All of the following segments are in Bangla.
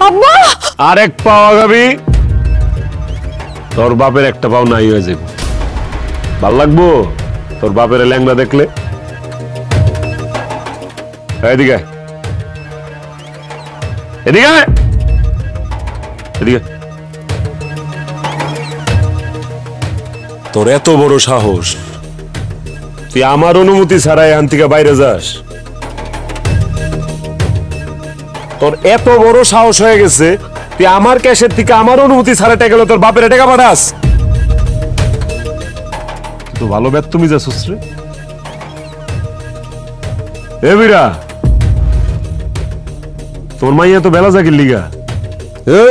আব্বা আরেক পাও আগাবি তোর বাপের একটা পাও নাই হয়ে যাবে। ভাল লাগবো তোর বাপের ল্যাংড়া দেখলে? এদিকে এদিকে এদিকে। তোর এত বড় সাহস, তুই আমার অনুমতি ছাড়াই এখান থেকে বাইরে যাস? তোর এত বড় সাহস হয়ে গেছে তুই আমার ক্যাশের থেকে আমার অনুমতি ছাড়া টাকা তোর বাপের টাকা পাঠাস? তো ভালো ব্যাট তুমি যাচ্ছ রে। এ বিরা, তোর মাইয়া তো বেলা জাগির লিগা।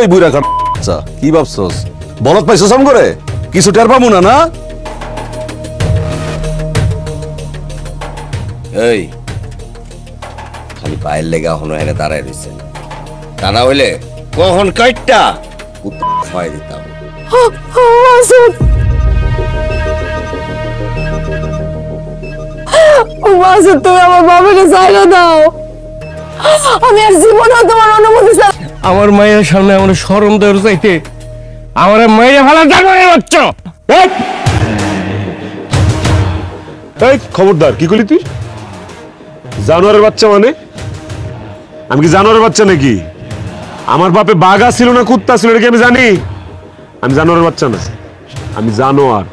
এই বুড়া কাচ্চা কি ভাবছস? বলত পাইছস আম করে কিছু টের পাবো না না? এই খালি পায়ের লেগে এখনো এনে দাঁড়ায় রয়েছে, তা না হইলে কখন কাইটটা খাওয়াই দিতাম। মাসুদ মাসুদ তুমি আমার বাবাকে ছাইড়া দাও। আমি আর জীবনেও তোমার অনুমতি ছাড়া আমার মায়ের সামনে আমার শরম দেওয়ার চাইতে আমার মায়ের ভালো জানোয়ারের বাচ্চা। এই খবরদার, কি করলি তুই? জানোয়ারের বাচ্চা মানে? আমি কি জানোয়ারের বাচ্চা নাকি? আমার বাপে বাঘা ছিল না কুত্তা ছিল নাকি আমি জানি? আমি জানোয়ারের বাচ্চা না, আমি জানোয়ার।